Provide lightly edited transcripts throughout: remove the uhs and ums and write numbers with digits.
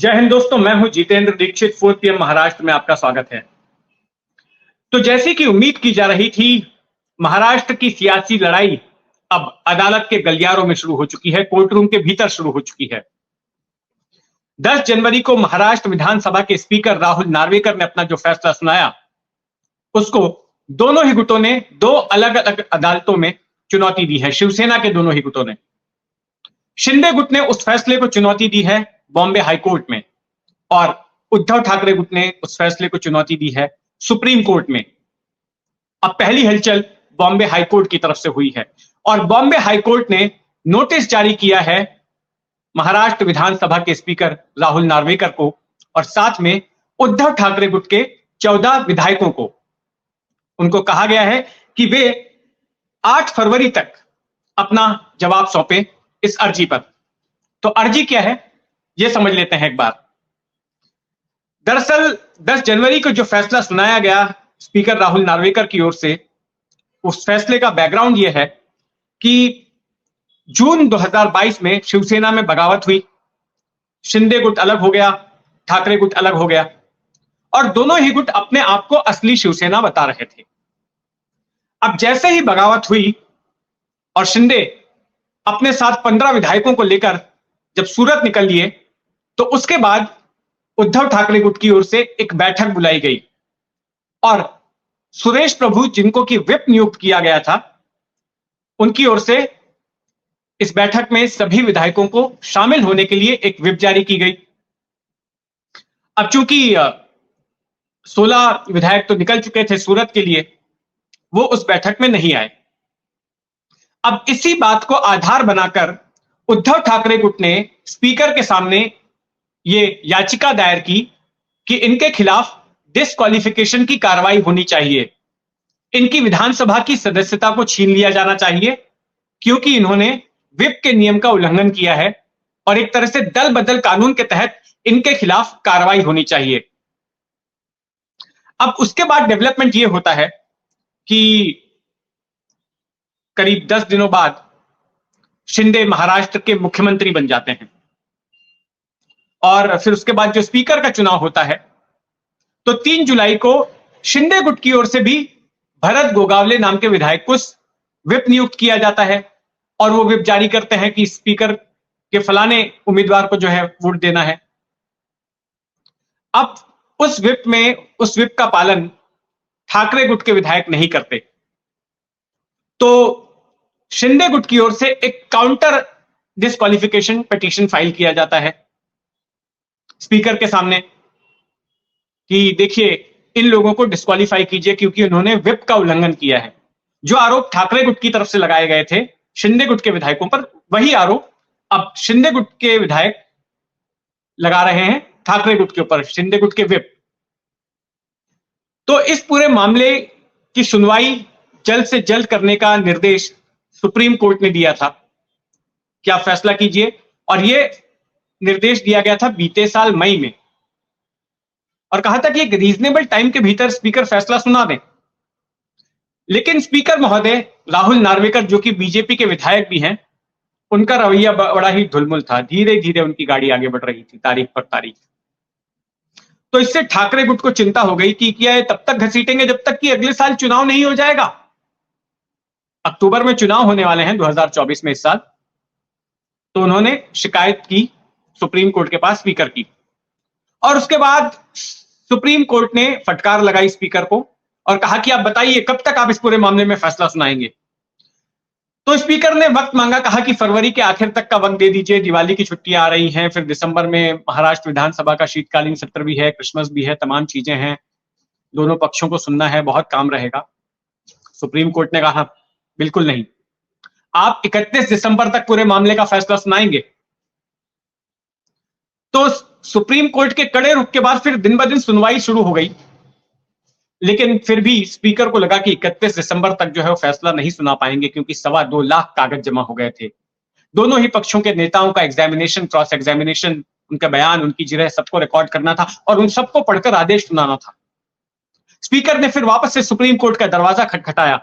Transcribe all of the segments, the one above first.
जय हिंद दोस्तों, मैं हूं जितेंद्र दीक्षित। 4 PM महाराष्ट्र में आपका स्वागत है। तो जैसे कि उम्मीद की जा रही थी, महाराष्ट्र की सियासी लड़ाई अब अदालत के गलियारों में शुरू हो चुकी है, कोर्ट रूम के भीतर शुरू हो चुकी है। 10 जनवरी को महाराष्ट्र विधानसभा के स्पीकर राहुल नार्वेकर ने अपना जो फैसला सुनाया, उसको दोनों ही गुटों ने दो अलग अलग अदालतों में चुनौती दी है। शिवसेना के दोनों ही गुटों ने, शिंदे गुट ने उस फैसले को चुनौती दी है बॉम्बे हाईकोर्ट में, और उद्धव ठाकरे गुट ने उस फैसले को चुनौती दी है सुप्रीम कोर्ट में। अब पहली हलचल बॉम्बे हाईकोर्ट की तरफ से हुई है, और बॉम्बे हाईकोर्ट ने नोटिस जारी किया है महाराष्ट्र विधानसभा के स्पीकर राहुल नार्वेकर को, और साथ में उद्धव ठाकरे गुट के 14 विधायकों को। उनको कहा गया है कि वे 8 फरवरी तक अपना जवाब सौंपे इस अर्जी पर। तो अर्जी क्या है, यह समझ लेते हैं एक बार। दरअसल 10 जनवरी को जो फैसला सुनाया गया स्पीकर राहुल नार्वेकर की ओर से, उस फैसले का बैकग्राउंड यह है कि जून 2022 में शिवसेना में बगावत हुई। शिंदे गुट अलग हो गया, ठाकरे गुट अलग हो गया, और दोनों ही गुट अपने आप को असली शिवसेना बता रहे थे। अब जैसे ही बगावत हुई और शिंदे अपने साथ 15 विधायकों को लेकर जब सूरत निकल लिए, तो उसके बाद उद्धव ठाकरे गुट की ओर से एक बैठक बुलाई गई, और सुरेश प्रभु, जिनको कि व्हिप नियुक्त किया गया था, उनकी ओर से इस बैठक में सभी विधायकों को शामिल होने के लिए एक व्हिप जारी की गई। अब चूंकि 16 विधायक तो निकल चुके थे सूरत के लिए, वो उस बैठक में नहीं आए। अब इसी बात को आधार बनाकर उद्धव ठाकरे गुट ने स्पीकर के सामने ये याचिका दायर की कि इनके खिलाफ डिस्क्वालिफिकेशन की कार्रवाई होनी चाहिए, इनकी विधानसभा की सदस्यता को छीन लिया जाना चाहिए, क्योंकि इन्होंने व्हिप के नियम का उल्लंघन किया है, और एक तरह से दल बदल कानून के तहत इनके खिलाफ कार्रवाई होनी चाहिए। अब उसके बाद डेवलपमेंट यह होता है कि करीब 10 दिनों बाद शिंदे महाराष्ट्र के मुख्यमंत्री बन जाते हैं, और फिर उसके बाद जो स्पीकर का चुनाव होता है, तो 3 जुलाई को शिंदे गुट की ओर से भी भरत गोगावले नाम के विधायक को व्हिप नियुक्त किया जाता है, और वो व्हिप जारी करते हैं कि स्पीकर के फलाने उम्मीदवार को जो है वोट देना है। अब उस व्हिप का पालन ठाकरे गुट के विधायक नहीं करते, तो शिंदे गुट की ओर से एक काउंटर डिस्क्वालिफिकेशन पिटीशन फाइल किया जाता है स्पीकर के सामने कि देखिए, इन लोगों को डिस्क्वालीफाई कीजिए क्योंकि उन्होंने व्हिप का उल्लंघन किया है। जो आरोप ठाकरे गुट की तरफ से लगाए गए थे शिंदे गुट के विधायकों पर, वही आरोप अब शिंदे गुट के विधायक लगा रहे हैं ठाकरे गुट के ऊपर, शिंदे गुट के व्हिप। तो इस पूरे मामले की सुनवाई जल्द से जल्द करने का निर्देश सुप्रीम कोर्ट ने दिया था कि आप फैसला कीजिए, और यह निर्देश दिया गया था बीते साल मई में, और कहा था कि एक रीजनेबल टाइम के भीतर स्पीकर फैसला सुना दें। लेकिन स्पीकर महोदय राहुल नार्वेकर, जो कि बीजेपी के विधायक भी हैं, उनका रवैया बड़ा ही ढुलमुल था। धीरे धीरे उनकी गाड़ी आगे बढ़ रही थी, तारीख पर तारीख। तो इससे ठाकरे गुट को चिंता हो गई कि क्या ये तब तक घसीटेंगे जब तक कि अगले साल चुनाव नहीं हो जाएगा। अक्टूबर में चुनाव होने वाले हैं 2024 में इस साल। तो उन्होंने शिकायत की सुप्रीम कोर्ट के पास स्पीकर की, और उसके बाद सुप्रीम कोर्ट ने फटकार लगाई स्पीकर को और कहा कि आप बताइए कब तक आप इस पूरे मामले में फैसला सुनाएंगे। तो स्पीकर ने वक्त मांगा, कहा कि फरवरी के आखिर तक का वक्त दे दीजिए, दिवाली की छुट्टियां आ रही हैं, फिर दिसंबर में महाराष्ट्र विधानसभा का शीतकालीन सत्र भी है, क्रिसमस भी है, तमाम चीजें हैं, दोनों पक्षों को सुनना है, बहुत काम रहेगा। सुप्रीम कोर्ट ने कहा बिल्कुल नहीं, आप 31 दिसंबर तक पूरे मामले का फैसला सुनाएंगे। तो सुप्रीम कोर्ट के कड़े रुख के बाद फिर दिन ब दिन सुनवाई शुरू हो गई, लेकिन फिर भी स्पीकर को लगा कि 31 दिसंबर तक जो है वो फैसला नहीं सुना पाएंगे, क्योंकि 2.25 लाख कागज जमा हो गए थे। दोनों ही पक्षों के नेताओं का एग्जामिनेशन, क्रॉस एग्जामिनेशन, उनका बयान, उनकी जिरह, सबको रिकॉर्ड करना था और उन सबको पढ़कर आदेश सुनाना था। स्पीकर ने फिर वापस से सुप्रीम कोर्ट का दरवाजा खटखटाया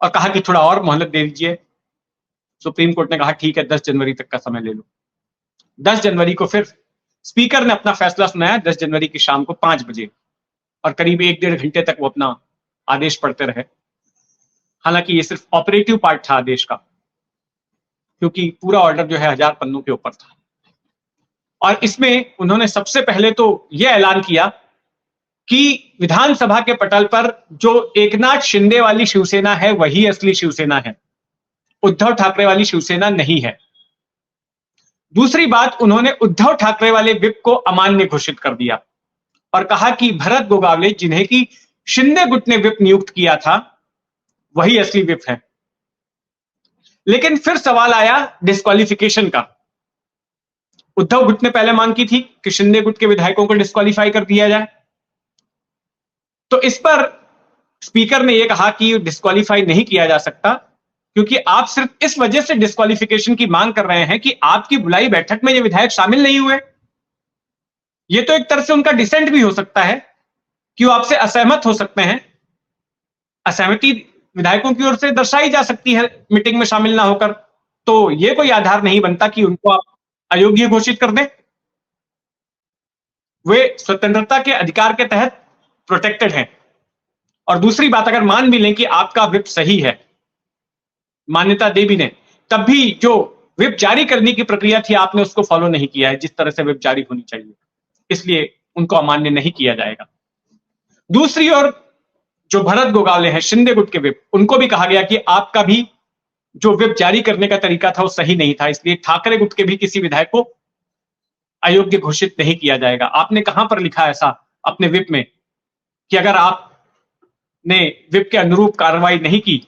और कहा कि थोड़ा और मोहलत दे दीजिए। सुप्रीम कोर्ट ने कहा ठीक है, 10 जनवरी तक का समय ले लो। 10 जनवरी को फिर स्पीकर ने अपना फैसला सुनाया 10 जनवरी की शाम को 5 बजे और करीब 1-1.5 घंटे तक वो अपना आदेश पढ़ते रहे। हालांकि ये सिर्फ ऑपरेटिव पार्ट था आदेश का, क्योंकि पूरा ऑर्डर जो है 1000 पन्नों के ऊपर था। और इसमें उन्होंने सबसे पहले तो यह ऐलान किया कि विधानसभा के पटल पर जो एकनाथ शिंदे वाली शिवसेना है वही असली शिवसेना है, उद्धव ठाकरे वाली शिवसेना नहीं है। दूसरी बात, उन्होंने उद्धव ठाकरे वाले विप को अमान्य घोषित कर दिया और कहा कि भरत गोगावले, जिन्हें की शिंदे गुट ने विप नियुक्त किया था, वही असली विप है। लेकिन फिर सवाल आया डिस्क्वालिफिकेशन का। उद्धव गुट ने पहले मांग की थी कि शिंदे गुट के विधायकों को डिस्क्वालीफाई कर दिया जाए, तो इस पर स्पीकर ने यह कहा कि डिस्क्वालीफाई नहीं किया जा सकता, क्योंकि आप सिर्फ इस वजह से डिस्क्वालिफिकेशन की मांग कर रहे हैं कि आपकी बुलाई बैठक में ये विधायक शामिल नहीं हुए। ये तो एक तरह से उनका डिसेंट भी हो सकता है कि वो आपसे असहमत हो सकते हैं। असहमति विधायकों की ओर से दर्शाई जा सकती है मीटिंग में शामिल ना होकर, तो यह कोई आधार नहीं बनता कि उनको आप अयोग्य घोषित कर दें। वे स्वतंत्रता के अधिकार के तहत प्रोटेक्टेड हैं। और दूसरी बात, अगर मान भी लें कि आपका विप सही है, मान्यता दे भी ने, तब भी जो विप जारी करने की प्रक्रिया थी आपने उसको फॉलो नहीं किया है जिस तरह से विप जारी होनी चाहिए, इसलिए उनको अमान्य नहीं किया जाएगा। दूसरी ओर जो भरत गोगावले हैं, शिंदे गुट के विप, उनको भी कहा गया कि आपका भी जो विप जारी करने का तरीका था वो सही नहीं था, इसलिए ठाकरे गुट के भी किसी विधायक को अयोग्य घोषित नहीं किया जाएगा। आपने कहां पर लिखा ऐसा अपने विप में कि अगर आपने विप के अनुरूप कार्रवाई नहीं की,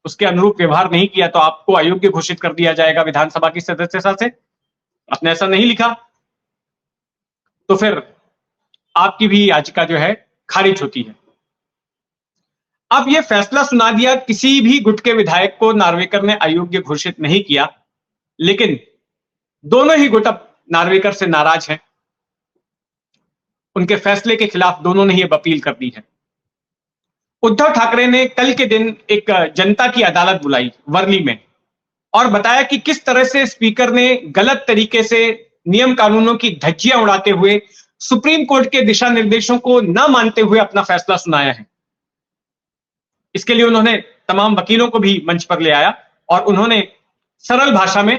उसके अनुरूप व्यवहार नहीं किया, तो आपको अयोग्य घोषित कर दिया जाएगा विधानसभा की सदस्यता से? आपने ऐसा नहीं लिखा, तो फिर आपकी भी याचिका जो है खारिज होती है। अब यह फैसला सुना दिया, किसी भी गुट के विधायक को नार्वेकर ने अयोग्य घोषित नहीं किया, लेकिन दोनों ही गुट अब नार्वेकर से नाराज हैं। उनके फैसले के खिलाफ दोनों ने ही अब अपील कर दी है। उद्धव ठाकरे ने कल के दिन एक जनता की अदालत बुलाई वर्ली में और बताया कि किस तरह से स्पीकर ने गलत तरीके से नियम कानूनों की धज्जियां उड़ाते हुए सुप्रीम कोर्ट के दिशा निर्देशों को न मानते हुए अपना फैसला सुनाया है। इसके लिए उन्होंने तमाम वकीलों को भी मंच पर ले आया और उन्होंने सरल भाषा में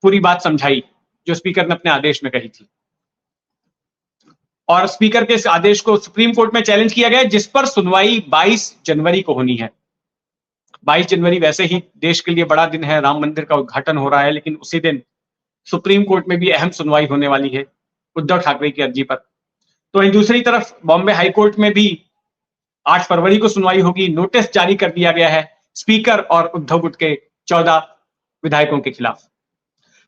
पूरी बात समझाई जो स्पीकर ने अपने आदेश में कही थी। और स्पीकर के इस आदेश को सुप्रीम कोर्ट में चैलेंज किया गया, जिस पर सुनवाई 22 जनवरी को होनी है। 22 जनवरी वैसे ही देश के लिए बड़ा दिन है, राम मंदिर का उद्घाटन हो रहा है, लेकिन उसी दिन सुप्रीम कोर्ट में भी अहम सुनवाई होने वाली है उद्धव ठाकरे की अर्जी पर। तो वहीं दूसरी तरफ बॉम्बे हाईकोर्ट में भी 8 फरवरी को सुनवाई होगी। नोटिस जारी कर दिया गया है स्पीकर और उद्धव गुट के 14 विधायकों के खिलाफ।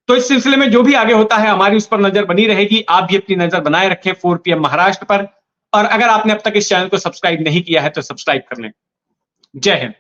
तो इस सिलसिले में जो भी आगे होता है हमारी उस पर नजर बनी रहेगी। आप भी अपनी नजर बनाए रखें 4 PM महाराष्ट्र पर, और अगर आपने अब तक इस चैनल को सब्सक्राइब नहीं किया है तो सब्सक्राइब कर लें। जय हिंद।